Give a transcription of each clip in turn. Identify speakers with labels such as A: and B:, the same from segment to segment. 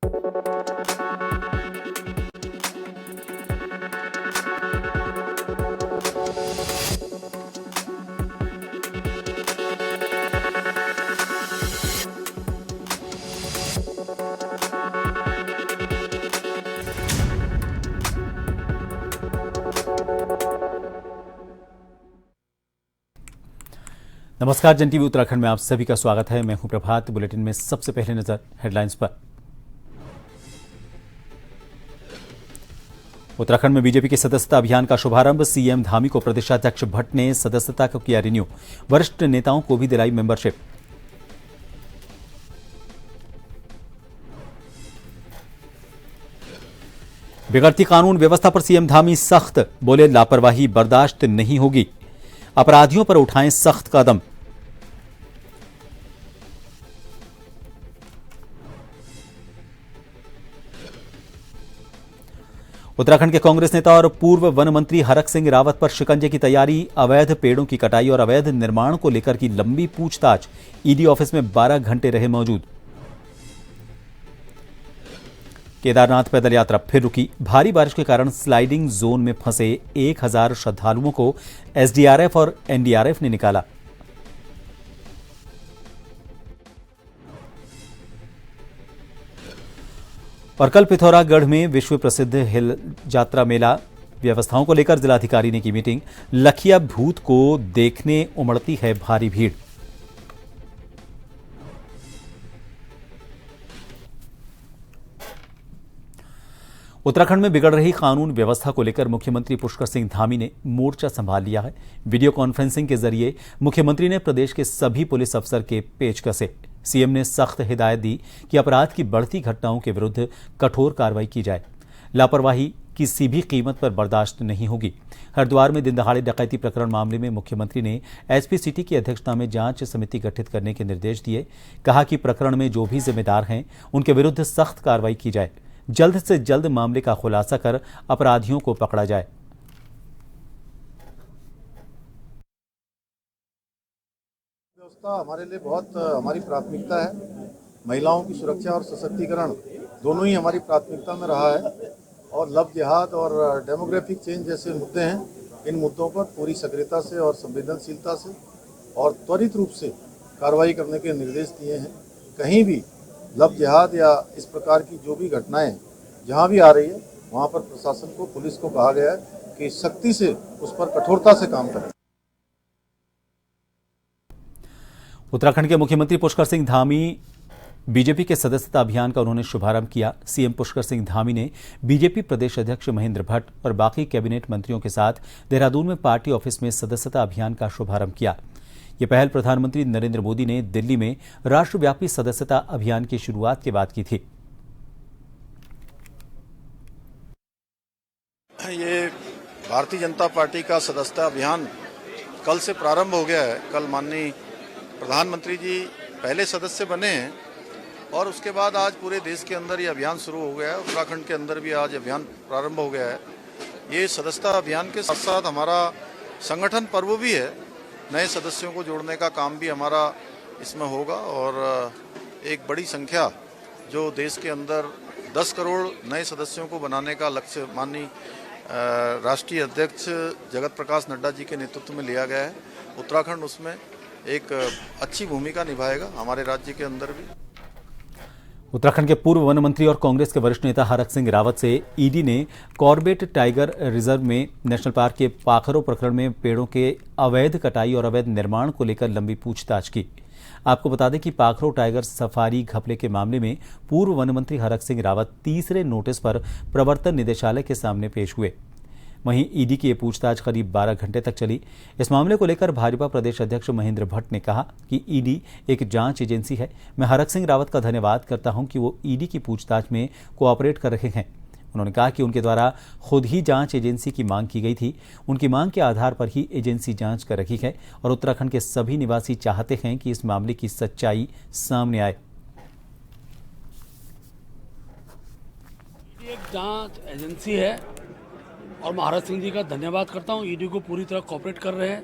A: नमस्कार, जन टीवी उत्तराखंड में आप सभी का स्वागत है। मैं हूं प्रभात। बुलेटिन में सबसे पहले नजर हेडलाइंस पर। उत्तराखंड में बीजेपी के सदस्यता अभियान का शुभारंभ। सीएम धामी को प्रदेशाध्यक्ष भट्ट ने सदस्यता को किया रिन्यू। वरिष्ठ नेताओं को भी दिलाई मेंबरशिप। बिगड़ती कानून व्यवस्था पर सीएम धामी सख्त, बोले लापरवाही बर्दाश्त नहीं होगी, अपराधियों पर उठाएं सख्त कदम। उत्तराखंड के कांग्रेस नेता और पूर्व वन मंत्री हरक सिंह रावत पर शिकंजे की तैयारी। अवैध पेड़ों की कटाई और अवैध निर्माण को लेकर की लंबी पूछताछ। ईडी ऑफिस में 12 घंटे रहे मौजूद। केदारनाथ पैदल यात्रा फिर रुकी। भारी बारिश के कारण स्लाइडिंग जोन में फंसे 1000 श्रद्धालुओं को एसडीआरएफ और एनडीआरएफ ने निकाला। और कल पिथौरागढ़ में विश्व प्रसिद्ध हिल यात्रा मेला व्यवस्थाओं को लेकर जिलाधिकारी ने की मीटिंग। लखिया भूत को देखने उमड़ती है भारी भीड़। उत्तराखंड में बिगड़ रही कानून व्यवस्था को लेकर मुख्यमंत्री पुष्कर सिंह धामी ने मोर्चा संभाल लिया है। वीडियो कॉन्फ्रेंसिंग के जरिए मुख्यमंत्री ने प्रदेश के सभी पुलिस अफसर के पेच कसे। सीएम ने सख्त हिदायत दी कि अपराध की बढ़ती घटनाओं के विरुद्ध कठोर कार्रवाई की जाए। लापरवाही किसी भी कीमत पर बर्दाश्त नहीं होगी। हरिद्वार में दिन दहाड़े डकैती प्रकरण मामले में मुख्यमंत्री ने एसपी सिटी की अध्यक्षता में जांच समिति गठित करने के निर्देश दिए। कहा कि प्रकरण में जो भी जिम्मेदार हैं उनके विरुद्ध सख्त कार्रवाई की जाए। जल्द से जल्द मामले का खुलासा कर अपराधियों को पकड़ा जाए।
B: व्यवस्था हमारे लिए बहुत हमारी प्राथमिकता है। महिलाओं की सुरक्षा और सशक्तिकरण दोनों ही हमारी प्राथमिकता में रहा है और लव जिहाद और डेमोग्राफिक चेंज जैसे मुद्दे हैं। इन मुद्दों पर पूरी सक्रियता से और संवेदनशीलता से और त्वरित रूप से कार्रवाई करने के निर्देश दिए हैं। कहीं भी लव जिहाद या इस प्रकार की जो भी घटनाएं जहां भी आ रही है वहां पर प्रशासन को, पुलिस को कहा गया है कि सख्ती से उस पर कठोरता से काम करें।
A: उत्तराखंड के मुख्यमंत्री पुष्कर सिंह धामी बीजेपी के सदस्यता अभियान का उन्होंने शुभारंभ किया। सीएम पुष्कर सिंह धामी ने बीजेपी प्रदेश अध्यक्ष महेंद्र भट्ट और बाकी कैबिनेट मंत्रियों के साथ देहरादून में पार्टी ऑफिस में सदस्यता अभियान का शुभारंभ किया। यह पहल प्रधानमंत्री नरेंद्र मोदी ने दिल्ली में राष्ट्रव्यापी सदस्यता अभियान की शुरुआत के बाद की थी।
B: ये भारतीय जनता पार्टी का सदस्यता अभियान कल से प्रारंभ हो गया है। कल माननीय प्रधानमंत्री जी पहले सदस्य बने हैं और उसके बाद आज पूरे देश के अंदर ये अभियान शुरू हो गया है। उत्तराखंड के अंदर भी आज अभियान प्रारंभ हो गया है। ये सदस्यता अभियान के साथ साथ हमारा संगठन पर्व भी है। नए सदस्यों को जोड़ने का काम भी हमारा इसमें होगा और एक बड़ी संख्या जो देश के अंदर 10 करोड़ नए सदस्यों को बनाने का लक्ष्य माननीय राष्ट्रीय अध्यक्ष जगत प्रकाश नड्डा जी के नेतृत्व में लिया गया है। उत्तराखंड उसमें एक अच्छी भूमिका निभाएगा, हमारे राज्य के अंदर भी।
A: उत्तराखंड के पूर्व वन मंत्री और कांग्रेस के वरिष्ठ नेता हरक सिंह रावत से ईडी ने कॉर्बेट टाइगर रिजर्व में नेशनल पार्क के पाखरो प्रकरण में पेड़ों के अवैध कटाई और अवैध निर्माण को लेकर लंबी पूछताछ की। आपको बता दें कि पाखरो टाइगर सफारी घपले के मामले में पूर्व वन मंत्री हरक सिंह रावत तीसरे नोटिस पर प्रवर्तन निदेशालय के सामने पेश हुए। वहीं ईडी की यह पूछताछ करीब 12 घंटे तक चली। इस मामले को लेकर भाजपा प्रदेश अध्यक्ष महेंद्र भट्ट ने कहा कि ईडी एक जांच एजेंसी है। मैं हरक सिंह रावत का धन्यवाद करता हूं कि वो ईडी की पूछताछ में कोऑपरेट कर रहे हैं। उन्होंने कहा कि उनके द्वारा खुद ही जांच एजेंसी की मांग की गई थी। उनकी मांग के आधार पर ही एजेंसी जांच कर रही है और उत्तराखंड के सभी निवासी चाहते हैं कि इस मामले की सच्चाई सामने आए।
C: एक जांच एजेंसी है और मैं हरक सिंह जी का धन्यवाद करता हूं। ईडी को पूरी तरह कोऑपरेट कर रहे हैं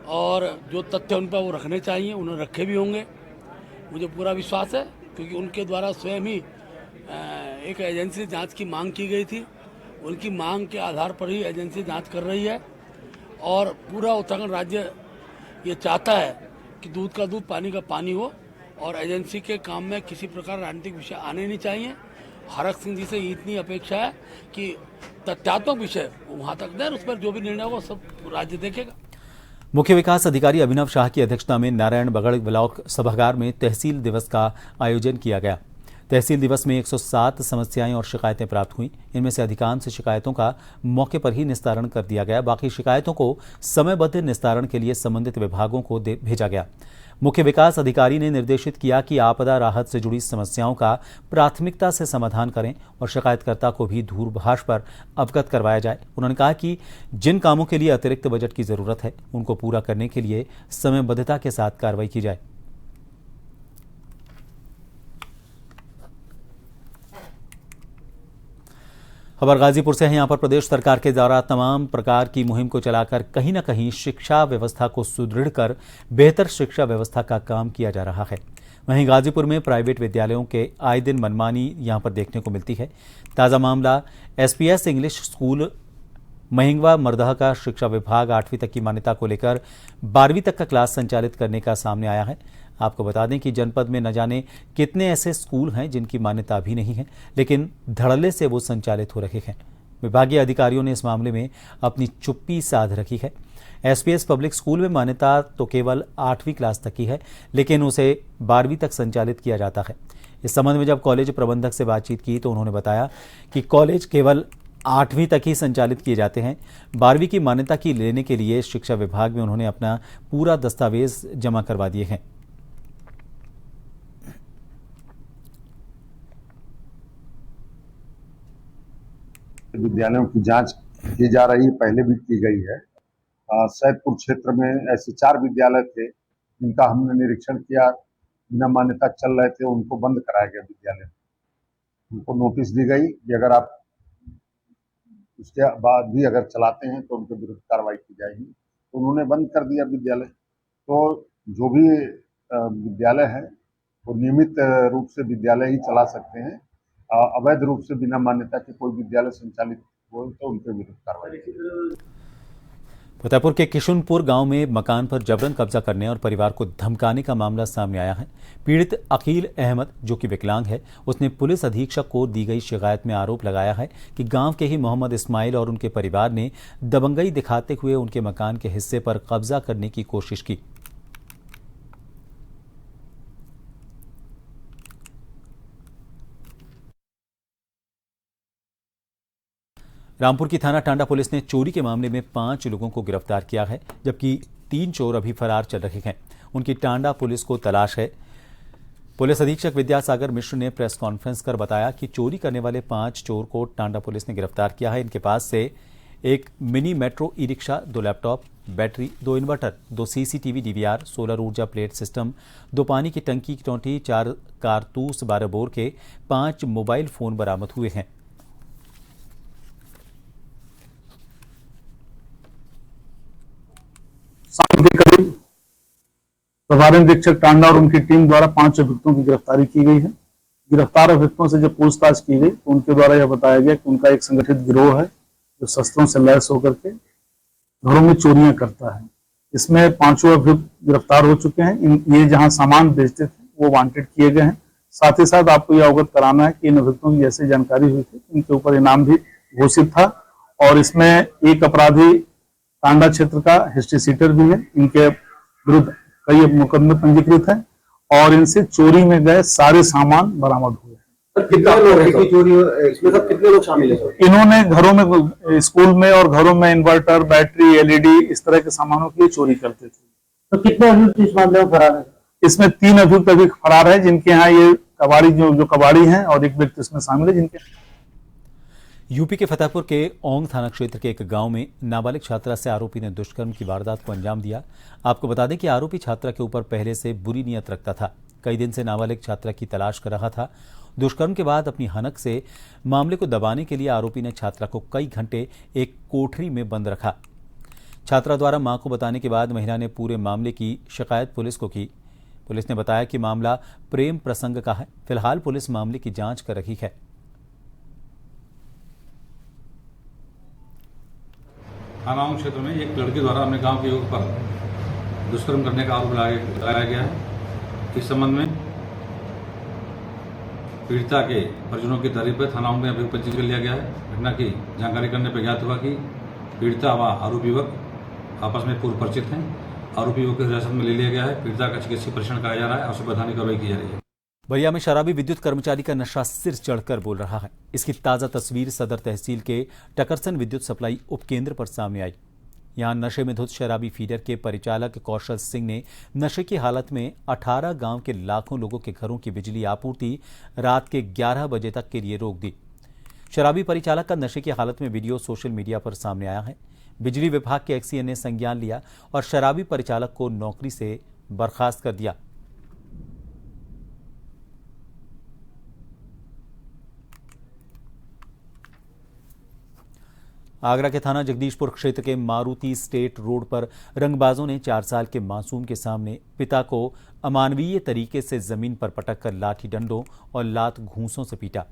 C: और जो तथ्य उन पर वो रखने चाहिए उन्होंने रखे भी होंगे, मुझे पूरा विश्वास है, क्योंकि उनके द्वारा स्वयं ही एक एजेंसी जांच की मांग की गई थी। उनकी मांग के आधार पर ही एजेंसी जांच कर रही है और पूरा उत्तराखंड राज्य ये चाहता है कि दूध का दूध पानी का पानी हो और एजेंसी के काम में किसी प्रकार राजनीतिक विषय आने नहीं चाहिए। हरक सिंह जी से इतनी अपेक्षा है कि तथ्यात्मक विषय वहाँ तक दें, उस पर जो भी निर्णय हो सब राज्य देखेगा।
A: मुख्य विकास अधिकारी अभिनव शाह की अध्यक्षता में नारायण बगड़ ब्लॉक सभागार में तहसील दिवस का आयोजन किया गया। तहसील दिवस में 107 समस्याएं और शिकायतें प्राप्त हुई। इनमें से अधिकांश शिकायतों का मौके पर ही निस्तारण कर दिया गया। बाकी शिकायतों को समयबद्ध निस्तारण के लिए संबंधित विभागों को भेजा गया। मुख्य विकास अधिकारी ने निर्देशित किया कि आपदा राहत से जुड़ी समस्याओं का प्राथमिकता से समाधान करें और शिकायतकर्ता को भी दूरभाष पर अवगत करवाया जाए। उन्होंने कहा कि जिन कामों के लिए अतिरिक्त बजट की जरूरत है उनको पूरा करने के लिए समयबद्धता के साथ कार्रवाई की जाए। खबर गाजीपुर से है। यहां पर प्रदेश सरकार के द्वारा तमाम प्रकार की मुहिम को चलाकर कहीं न कहीं शिक्षा व्यवस्था को सुदृढ़ कर बेहतर शिक्षा व्यवस्था का काम किया जा रहा है। वहीं गाजीपुर में प्राइवेट विद्यालयों के आए दिन मनमानी यहां पर देखने को मिलती है। ताज़ा मामला एसपीएस इंग्लिश स्कूल महिंगवा मरदह का शिक्षा विभाग 8वीं तक की मान्यता को लेकर 12वीं तक का क्लास संचालित करने का सामने आया है। आपको बता दें कि जनपद में न जाने कितने ऐसे स्कूल हैं जिनकी मान्यता अभी नहीं है, लेकिन धड़ल्ले से वो संचालित हो रहे हैं। विभागीय अधिकारियों ने इस मामले में अपनी चुप्पी साध रखी है। एसपीएस पब्लिक स्कूल में मान्यता तो केवल 8वीं क्लास तक की है, लेकिन उसे 12वीं तक संचालित किया जाता है। इस संबंध में जब कॉलेज प्रबंधक से बातचीत की तो उन्होंने बताया कि कॉलेज केवल 8वीं तक ही संचालित किए जाते हैं। 12वीं की मान्यता की लेने के लिए शिक्षा विभाग में उन्होंने अपना पूरा दस्तावेज जमा करवा दिए हैं।
D: विद्यालयों की जांच की जा रही है, पहले भी की गई है। सैदपुर क्षेत्र में ऐसे 4 विद्यालय थे जिनका हमने निरीक्षण किया, बिना मान्यता चल रहे थे, उनको बंद कराया गया विद्यालय। उनको नोटिस दी गई कि अगर आप उसके बाद भी अगर चलाते हैं तो उनके विरुद्ध कार्रवाई की जाएगी। तो उन्होंने बंद कर दिया विद्यालय। तो जो भी विद्यालय है वो नियमित रूप से विद्यालय ही चला सकते हैं। अवैध रूप से बिना मान्यता के कोई विद्यालय संचालित हो तो उनके विरुद्ध कार्रवाई की।
A: फतेहपुर के किशुनपुर गांव में मकान पर जबरन कब्जा करने और परिवार को धमकाने का मामला सामने आया है। पीड़ित अकील अहमद, जो कि विकलांग है, उसने पुलिस अधीक्षक को दी गई शिकायत में आरोप लगाया है कि गांव के ही मोहम्मद इस्माइल और उनके परिवार ने दबंगई दिखाते हुए उनके मकान के हिस्से पर कब्जा करने की कोशिश की। रामपुर की थाना टांडा पुलिस ने चोरी के मामले में 5 लोगों को गिरफ्तार किया है, जबकि 3 चोर अभी फरार चल रहे हैं। उनकी टांडा पुलिस को तलाश है। पुलिस अधीक्षक विद्यासागर मिश्र ने प्रेस कॉन्फ्रेंस कर बताया कि चोरी करने वाले 5 चोर को टांडा पुलिस ने गिरफ्तार किया है। इनके पास से एक mini metro e rickshaw, 2 laptop, battery, 2 inverter, 2 CCTV DVR, solar ऊर्जा प्लेट सिस्टम, 2 पानी की टंकी की टोंटी, 4 कारतूस, 12 बोर के 5 मोबाइल फोन बरामद हुए हैं।
E: शाम के करीब प्रभारी निरीक्षक टांडा और उनकी टीम द्वारा 5 अभियुक्तों की गिरफ्तारी की गई है। गिरफ्तार अभियुक्तों से जब पूछताछ की गई तो उनके द्वारा यह बताया गया कि उनका एक संगठित गिरोह है जो शस्त्रों से लैस होकर के घरों में चोरियां करता है। इसमें 5 अभियुक्त गिरफ्तार हो चुके हैं। ये जहां सामान बेचते थे वो वांटेड किए गए हैं। साथ ही साथ आपको यह अवगत कराना है कि इन अभियुक्तों की जैसे जानकारी हुई थी, इनके ऊपर इनाम भी घोषित था और इसमें एक अपराधी टांडा क्षेत्र का हिस्ट्री सीटर भी है। इनके विरुद्ध कई मुकदमे पंजीकृत हैं और इनसे चोरी में गए सारे सामान बरामद हुए हैं।
F: कितने लोग चोरी इसमें सब कितने लोग शामिल हैं?
E: इन्होंने घरों में, स्कूल में और घरों में इन्वर्टर, बैटरी, एलईडी इस तरह के सामानों की चोरी करते थे।
F: तो कितने अभियुक्त इस मामले में फरार है?
E: इसमें 3 अभियुक्त अभी फरार है, जिनके यहाँ ये कबाड़ी जो कबाड़ी हैं और एक व्यक्ति इसमें शामिल है जिनके।
A: यूपी के फतेहपुर के ओंग थाना क्षेत्र के एक गांव में नाबालिग छात्रा से आरोपी ने दुष्कर्म की वारदात को अंजाम दिया। आपको बता दें कि आरोपी छात्रा के ऊपर पहले से बुरी नीयत रखता था। कई दिन से नाबालिग छात्रा की तलाश कर रहा था। दुष्कर्म के बाद अपनी हनक से मामले को दबाने के लिए आरोपी ने छात्रा को कई घंटे एक कोठरी में बंद रखा। छात्रा द्वारा मां को बताने के बाद महिला ने पूरे मामले की शिकायत पुलिस को की। पुलिस ने बताया कि मामला प्रेम प्रसंग का है। फिलहाल पुलिस मामले की जांच कर रही है।
G: थानाओं क्षेत्र में एक लड़के द्वारा अपने गांव के युवक पर दुष्कर्म करने का आरोप लगाया गया है। इस संबंध में पीड़िता के परिजनों की तारीफ पर थानाओं में अभियोग पंजीकृत कर लिया गया है। घटना की जानकारी करने पर ज्ञात हुआ कि पीड़िता व आरोपी युवक आपस में पूर्व परिचित हैं। आरोपी युवक को हिरासत में ले लिया गया है। पीड़िता का चिकित्सीय परीक्षण कराया जा रहा है और उसे वैधानिक कार्रवाई की जा रही है।
A: बलिया में शराबी विद्युत कर्मचारी का नशा सिर चढ़कर बोल रहा है। इसकी ताजा तस्वीर सदर तहसील के टकरसन विद्युत सप्लाई उपकेंद्र पर सामने आई। यहां नशे में धुत शराबी फीडर के परिचालक कौशल सिंह ने नशे की हालत में 18 गांव के लाखों लोगों के घरों की बिजली आपूर्ति रात के 11 बजे तक के लिए रोक दी। शराबी परिचालक का नशे की हालत में वीडियो सोशल मीडिया पर सामने आया है। बिजली विभाग के एक्सीएन ने संज्ञान लिया और शराबी परिचालक को नौकरी से बर्खास्त कर दिया। आगरा के थाना जगदीशपुर क्षेत्र के मारुति स्टेट रोड पर रंगबाजों ने 4 साल के मासूम के सामने पिता को अमानवीय तरीके से जमीन पर पटककर लाठी डंडों और लात घूंसों से पीटा।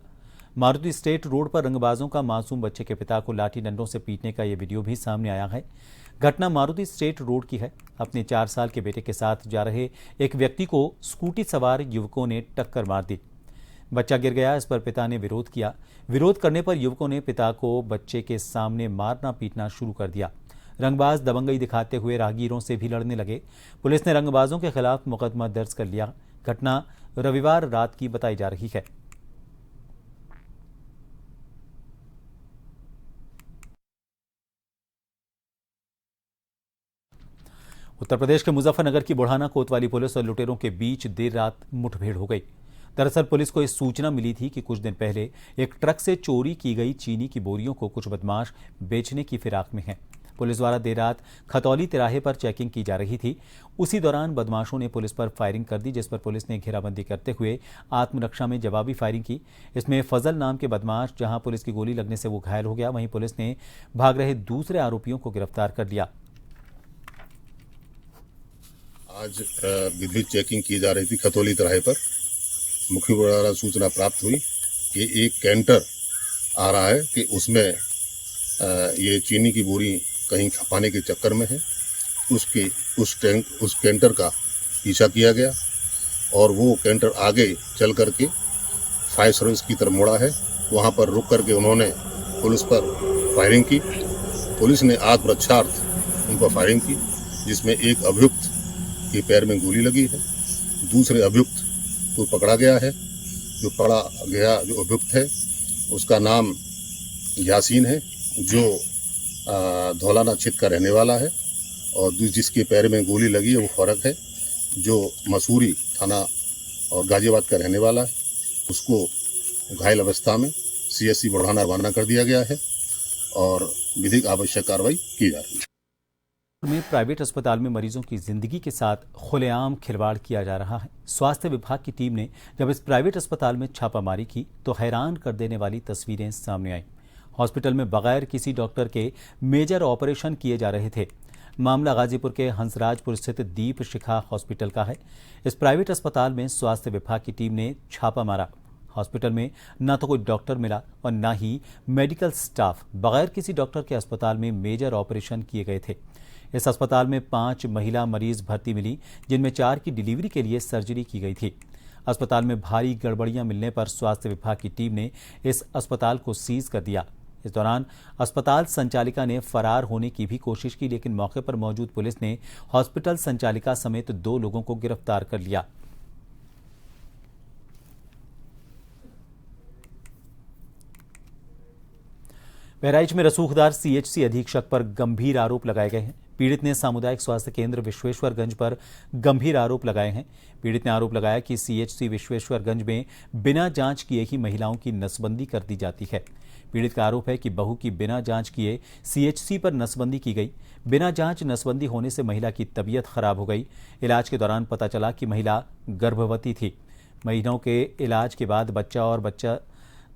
A: मारुति स्टेट रोड पर रंगबाजों का मासूम बच्चे के पिता को लाठी डंडों से पीटने का यह वीडियो भी सामने आया है। घटना मारुति स्टेट रोड की है। अपने 4 साल के बेटे के साथ जा रहे एक व्यक्ति को स्कूटी सवार युवकों ने टक्कर मार दी। बच्चा गिर गया। इस पर पिता ने विरोध किया। विरोध करने पर युवकों ने पिता को बच्चे के सामने मारना पीटना शुरू कर दिया। रंगबाज दबंगई दिखाते हुए राहगीरों से भी लड़ने लगे। पुलिस ने रंगबाजों के खिलाफ मुकदमा दर्ज कर लिया। घटना रविवार रात की बताई जा रही है। उत्तर प्रदेश के मुजफ्फरनगर की बुढ़ाना कोतवाली पुलिस और लुटेरों के बीच देर रात मुठभेड़ हो गई। दरअसल पुलिस को इस सूचना मिली थी कि कुछ दिन पहले एक ट्रक से चोरी की गई चीनी की बोरियों को कुछ बदमाश बेचने की फिराक में हैं। पुलिस द्वारा देर रात खतौली तिराहे पर चेकिंग की जा रही थी। उसी दौरान बदमाशों ने पुलिस पर फायरिंग कर दी, जिस पर पुलिस ने घेराबंदी करते हुए आत्मरक्षा में जवाबी फायरिंग की। इसमें फजल नाम के बदमाश जहां पुलिस की गोली लगने से वो घायल हो गया, वहीं पुलिस ने भाग रहे दूसरे आरोपियों को गिरफ्तार कर लिया।
H: आज विद्युत चेकिंग की जा रही थी खतौली तिराहे पर। मुख्य द्वारा सूचना प्राप्त हुई कि एक कैंटर आ रहा है कि उसमें ये चीनी की बोरी कहीं खपाने के चक्कर में है। उस कैंटर का पीछा किया गया और वो कैंटर आगे चल करके फायर सर्विस की तरफ मुड़ा है। वहाँ पर रुक करके उन्होंने पुलिस पर फायरिंग की। पुलिस ने आत्मरक्षार्थ उन पर फायरिंग की, जिसमें एक अभियुक्त के पैर में गोली लगी है। दूसरे अभियुक्त को पकड़ा गया है। जो अभियुक्त है उसका नाम यासीन है, जो धौलाना क्षेत्र का रहने वाला है, और जिसके पैर में गोली लगी है वो फर्क है, जो मसूरी थाना और गाजियाबाद का रहने वाला है। उसको घायल अवस्था में सीएससी बुढ़ाना रवाना कर दिया गया है और विधिक आवश्यक कार्रवाई की जा रही है।
A: में प्राइवेट अस्पताल में मरीजों की जिंदगी के साथ खुलेआम खिलवाड़ किया जा रहा है। स्वास्थ्य विभाग की टीम ने जब इस प्राइवेट अस्पताल में छापामारी की तो हैरान कर देने वाली तस्वीरें सामने आईं। हॉस्पिटल में बगैर किसी डॉक्टर के मेजर ऑपरेशन किए जा रहे थे। मामला गाजीपुर के हंसराजपुर स्थित दीप शिखा हॉस्पिटल का है। इस प्राइवेट अस्पताल में स्वास्थ्य विभाग की टीम ने छापा मारा। हॉस्पिटल में न तो कोई डॉक्टर मिला और न ही मेडिकल स्टाफ। बगैर किसी डॉक्टर के अस्पताल में मेजर ऑपरेशन किए गए थे। इस अस्पताल में 5 महिला मरीज भर्ती मिली, जिनमें 4 की डिलीवरी के लिए सर्जरी की गई थी। अस्पताल में भारी गड़बड़ियां मिलने पर स्वास्थ्य विभाग की टीम ने इस अस्पताल को सीज कर दिया। इस दौरान अस्पताल संचालिका ने फरार होने की भी कोशिश की, लेकिन मौके पर मौजूद पुलिस ने हॉस्पिटल संचालिका समेत 2 लोगों को गिरफ्तार कर लिया। बहराइच में रसूखदार सीएचसी अधीक्षक पर गंभीर आरोप लगाए गए हैं। पीड़ित ने सामुदायिक स्वास्थ्य केंद्र विश्वेश्वरगंज पर गंभीर आरोप लगाए हैं। पीड़ित ने आरोप लगाया कि सीएचसी विश्वेश्वरगंज में बिना जांच किए ही महिलाओं की नसबंदी कर दी जाती है। पीड़ित का आरोप है कि बहू की बिना जांच किए सीएचसी पर नसबंदी की गई। बिना जांच नसबंदी होने से महिला की तबीयत खराब हो गई। इलाज के दौरान पता चला कि महिला गर्भवती थी। महीनों के इलाज के बाद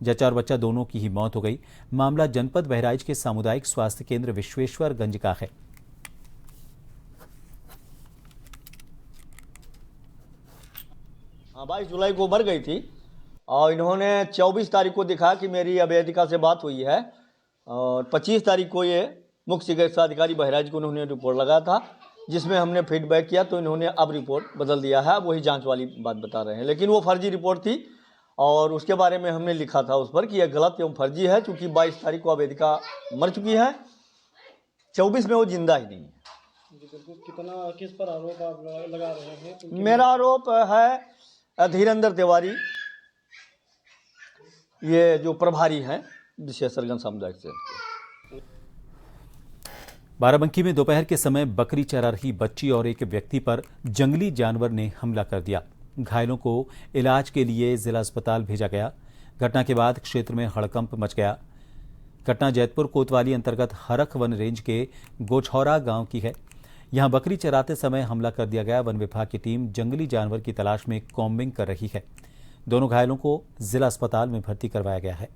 A: जच्चा और बच्चा दोनों की ही मौत हो गई। मामला जनपद बहराइच के सामुदायिक स्वास्थ्य केंद्र विश्वेश्वरगंज का है।
I: 22 जुलाई को मर गई थी और इन्होंने 24 तारीख को दिखा कि मेरी अवैधिका से बात हुई है और 25 तारीख को ये मुख्य चिकित्सा अधिकारी बहराइच को उन्होंने रिपोर्ट लगाया था, जिसमें हमने फीडबैक किया तो इन्होंने अब रिपोर्ट बदल दिया है। अब वही जांच वाली बात बता रहे हैं, लेकिन वो फर्जी रिपोर्ट थी और उसके बारे में हमने लिखा था उस पर कि यह गलत एवं फर्जी है, क्योंकि 22 तारीख को अवैधिका मर चुकी है, 24 में वो जिंदा ही नहीं है।
F: कितना किस पर आरोप आप लगा रहे हैं?
I: मेरा आरोप है धीरेन्द्र तिवारी, ये जो प्रभारी हैं विशेष सरगन सामुदायिक से।
A: बाराबंकी में दोपहर के समय बकरी चरा रही बच्ची और एक व्यक्ति पर जंगली जानवर ने हमला कर दिया। घायलों को इलाज के लिए जिला अस्पताल भेजा गया। घटना के बाद क्षेत्र में हड़कंप मच गया। घटना जैतपुर कोतवाली अंतर्गत हरख वन रेंज के गोछौरा गांव की है। यहां बकरी चराते समय हमला कर दिया गया। वन विभाग की टीम जंगली जानवर की तलाश में कॉम्बिंग कर रही है। दोनों घायलों को जिला अस्पताल में भर्ती करवाया गया है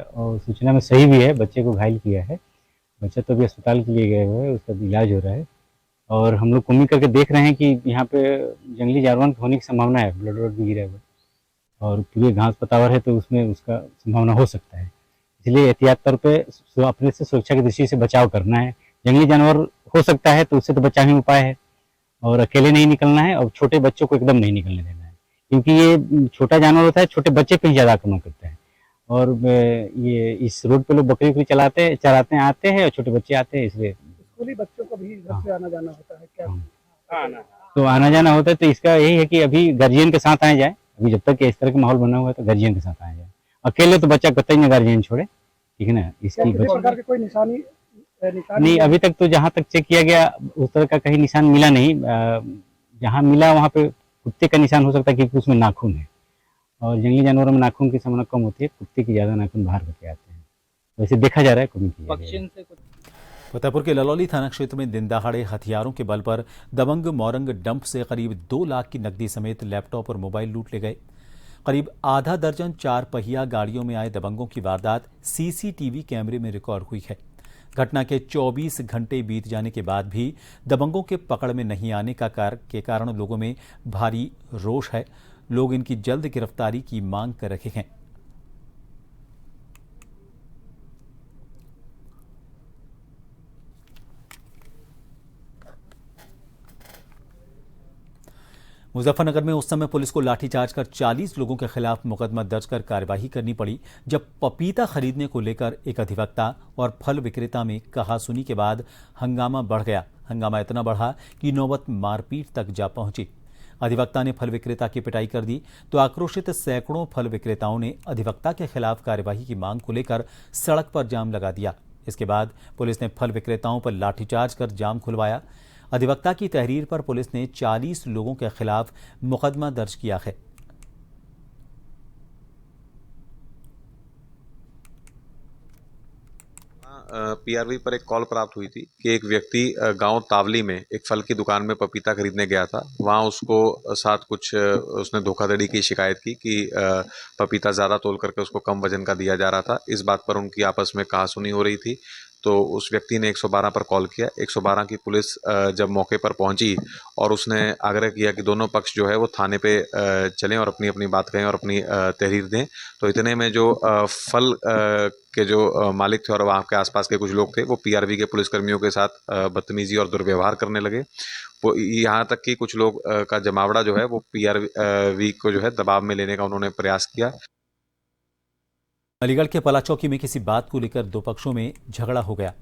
J: और सूचना में सही भी है, बच्चे को घायल किया है। बच्चा तो अभी अस्पताल के लिए गया हुआ है, उसका इलाज हो रहा है और हम लोग कॉम्बिंग करके देख रहे हैं कि यहाँ पे जंगली जानवर होने की संभावना है। ब्लड वोड भी गिरा हुआ और पूरे घास पतावर है तो उसमें उसका संभावना हो सकता है, इसलिए एहतियात तौर पे अपने से सुरक्षा की दृष्टि से बचाव करना है। जंगली जानवर हो सकता है तो उससे तो बचाव ही उपाय है और अकेले नहीं निकलना है और छोटे बच्चों को एकदम नहीं निकलने देना है, क्योंकि ये छोटा जानवर होता है, छोटे बच्चे पे ही ज़्यादा आक्रमण करता है। और ये इस रोड पे लोग बकरी चराते हैं आते हैं और छोटे बच्चे आते हैं, इसलिए
F: स्कूली बच्चों को भी घर से आना जाना होता है क्या?
J: तो आना जाना होता है, तो इसका यही है कि अभी गार्जियन के साथ आया जाए। अभी जब तक इस तरह का माहौल बना हुआ है तो गार्जियन के साथ आया जाए, अकेले तो बच्चा कतई न गार्जियन छोड़े, ठीक है ना। इसकी
F: प्रकार के कोई निशानी
J: नहीं, अभी तक तो जहाँ तक चेक किया गया उस तरह का कहीं निशान मिला नहीं। जहाँ मिला वहाँ पे कुत्ते का निशान हो सकता है क्योंकि उसमें नाखून है और जंगली जानवरों में नाखून की संभावना कम होती है, कुत्ते की ज़्यादा नाखून बाहर करके आते हैं। वैसे देखा जा रहा है कमी।
A: फतेहपुर के ललौली थाना क्षेत्र में दिन दहाड़े हथियारों के बल पर दबंग मोरंग डंप से करीब 2 लाख की नकदी समेत लैपटॉप और मोबाइल लूट ले गए। करीब आधा दर्जन 4 पहिया गाड़ियों में आए दबंगों की वारदात सीसीटीवी कैमरे में रिकॉर्ड हुई है। घटना के 24 घंटे बीत जाने के बाद भी दबंगों के पकड़ में नहीं आने के कारण लोगों में भारी रोष है। लोग इनकी जल्द गिरफ्तारी की मांग कर रहे हैं। मुजफ्फरनगर में उस समय पुलिस को लाठीचार्ज कर 40 लोगों के खिलाफ मुकदमा दर्ज कर कार्यवाही करनी पड़ी, जब पपीता खरीदने को लेकर एक अधिवक्ता और फल विक्रेता में कहासुनी के बाद हंगामा बढ़ गया। हंगामा इतना बढ़ा कि नौबत मारपीट तक जा पहुंची। अधिवक्ता ने फल विक्रेता की पिटाई कर दी तो आक्रोशित सैकड़ों फल विक्रेताओं ने अधिवक्ता के खिलाफ कार्यवाही की मांग को लेकर सड़क पर जाम लगा दिया। इसके बाद पुलिस ने फल विक्रेताओं पर लाठीचार्ज कर जाम खुलवाया। अधिवक्ता की तहरीर पर पुलिस ने 40 लोगों के खिलाफ मुकदमा दर्ज किया है।
K: पीआरवी पर एक कॉल प्राप्त हुई थी कि एक व्यक्ति गांव तावली में एक फल की दुकान में पपीता खरीदने गया था। वहां उसको साथ कुछ उसने धोखाधड़ी की शिकायत की कि पपीता ज़्यादा तोल करके उसको कम वजन का दिया जा रहा था। इस बात पर उनकी आपस में कहासुनी हो रही थी, तो उस व्यक्ति ने 112 पर कॉल किया। 112 की पुलिस जब मौके पर पहुंची और उसने आग्रह किया कि दोनों पक्ष जो है वो थाने पे चलें और अपनी अपनी बात कहें और अपनी तहरीर दें, तो इतने में जो फल के जो मालिक थे और वहाँ के आसपास के कुछ लोग थे वो पीआरवी के पुलिसकर्मियों के साथ बदतमीजी और दुर्व्यवहार करने लगे। वो यहाँ तक कि कुछ लोग का जमावड़ा जो है वो पीआरवी को जो है दबाव में लेने का उन्होंने प्रयास किया।
A: अलीगढ़ के पला चौकी में किसी बात को लेकर 2 पक्षों में झगड़ा हो गया।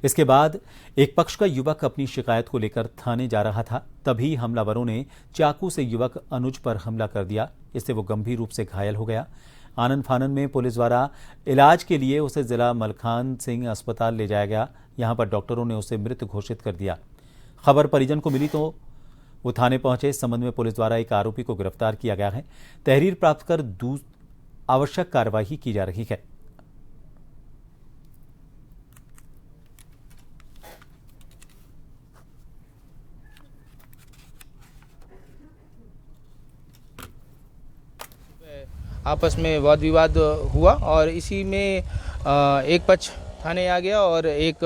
A: इसके बाद एक पक्ष का युवक अपनी शिकायत को लेकर थाने जा रहा था, तभी हमलावरों ने चाकू से युवक अनुज पर हमला कर दिया। इससे वो गंभीर रूप से घायल हो गया। आनन फानन में पुलिस द्वारा इलाज के लिए उसे जिला मलखान सिंह अस्पताल ले जाया गया। यहां पर डॉक्टरों ने उसे मृत घोषित कर दिया। खबर परिजन को मिली तो वो थाने पहुंचे। इस संबंध में पुलिस द्वारा एक आरोपी को गिरफ्तार किया गया है। तहरीर प्राप्त कर आवश्यक कार्यवाही की जा रही है।
L: आपस में वाद विवाद हुआ और इसी में एक पक्ष थाने आ गया और एक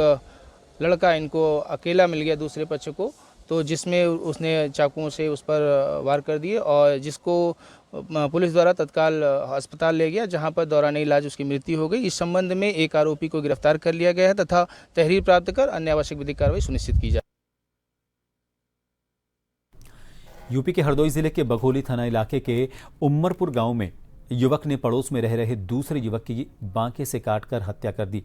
L: लड़का इनको अकेला मिल गया दूसरे पक्ष को, तो जिसमें उसने चाकुओं से उस पर वार कर दिए और जिसको पुलिस द्वारा तत्काल अस्पताल ले गया, जहां पर दौरान इलाज उसकी मृत्यु हो गई। इस संबंध में एक आरोपी को गिरफ्तार कर लिया गया है तथा तहरीर प्राप्त कर अन्य आवश्यक विधिक कार्रवाई सुनिश्चित की जाए।
A: यूपी के हरदोई जिले के बघोली थाना इलाके के उम्मरपुर गांव में युवक ने पड़ोस में रह रहे दूसरे युवक की बांके से काटकर हत्या कर दी।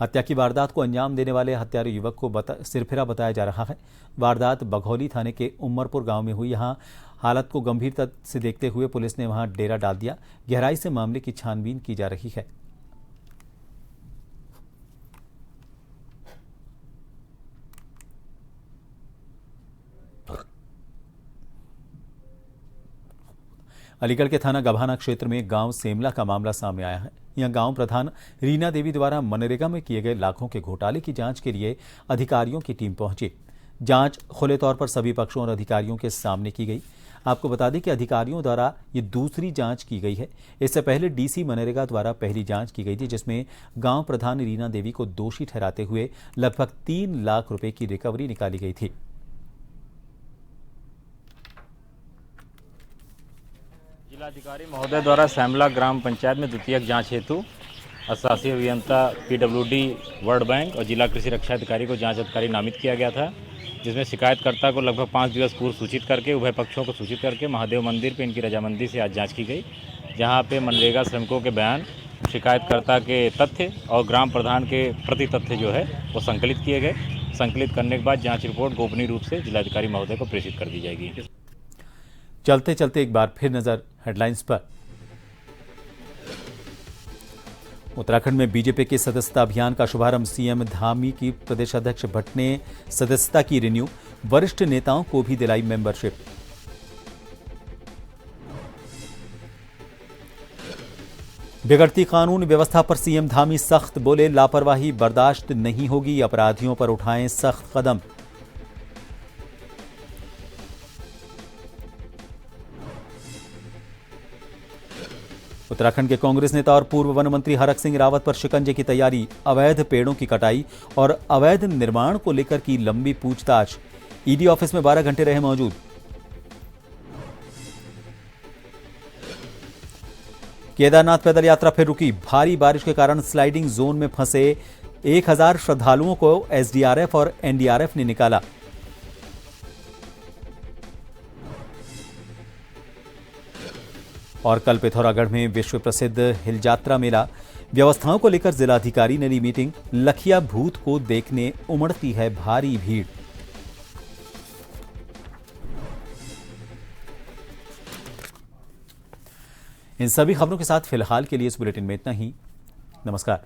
A: हत्या की वारदात को अंजाम देने वाले हत्यारे युवक को सिरफिरा बताया जा रहा है। वारदात बघौली थाने के उम्मरपुर गांव में हुई। यहां हालत को गंभीरता से देखते हुए पुलिस ने वहां डेरा डाल दिया। गहराई से मामले की छानबीन की जा रही है। अलीगढ़ के थाना गभाना क्षेत्र में गांव सेमला का मामला सामने आया है। यहां गांव प्रधान रीना देवी द्वारा मनरेगा में किए गए लाखों के घोटाले की जांच के लिए अधिकारियों की टीम पहुंची। जांच खुले तौर पर सभी पक्षों और अधिकारियों के सामने की गई। आपको बता दें कि अधिकारियों द्वारा ये दूसरी जांच की गई है। इससे पहले डीसी मनरेगा द्वारा पहली जांच की गई थी, जिसमें गांव प्रधान रीना देवी को दोषी ठहराते हुए लगभग 3 लाख रुपए की रिकवरी निकाली गई थी।
M: जिलाधिकारी महोदय द्वारा सैमला ग्राम पंचायत में द्वितीयक जांच हेतु शासकीय अभियंता पीडब्ल्यूडी वर्ल्ड बैंक और जिला कृषि रक्षा अधिकारी को जांच अधिकारी नामित किया गया था, जिसमें शिकायतकर्ता को लगभग 5 दिवस पूर्व सूचित करके उभय पक्षों को सूचित करके महादेव मंदिर पे इनकी रजामंदी से आज जांच की गई, जहां पे मनरेगा श्रमिकों के बयान, शिकायतकर्ता के तथ्य और ग्राम प्रधान के प्रति तथ्य जो है वो संकलित किए गए। संकलित करने के बाद जाँच रिपोर्ट गोपनीय रूप से जिलाधिकारी महोदय को प्रेषित कर दी जाएगी।
A: चलते चलते एक बार फिर नजर हेडलाइंस पर। उत्तराखंड में बीजेपी के सदस्यता अभियान का शुभारंभ। सीएम धामी की प्रदेश अध्यक्ष भट्ट ने सदस्यता की रिन्यू। वरिष्ठ नेताओं को भी दिलाई मेंबरशिप। बिगड़ती कानून व्यवस्था पर सीएम धामी सख्त बोले, लापरवाही बर्दाश्त नहीं होगी, अपराधियों पर उठाएं सख्त कदम। उत्तराखंड के कांग्रेस नेता और पूर्व वन मंत्री हरक सिंह रावत पर शिकंजे की तैयारी। अवैध पेड़ों की कटाई और अवैध निर्माण को लेकर की लंबी पूछताछ। ईडी ऑफिस में 12 घंटे रहे मौजूद। केदारनाथ पैदल यात्रा फिर रुकी। भारी बारिश के कारण स्लाइडिंग जोन में फंसे 1000 श्रद्धालुओं को एसडीआरएफ और एनडीआरएफ ने निकाला। और कल पिथौरागढ़ में विश्व प्रसिद्ध हिल यात्रा मेला। व्यवस्थाओं को लेकर जिलाधिकारी ने ली मीटिंग। लखिया भूत को देखने उमड़ती है भारी भीड़। इन सभी खबरों के साथ फिलहाल के लिए इस बुलेटिन में इतना ही। नमस्कार।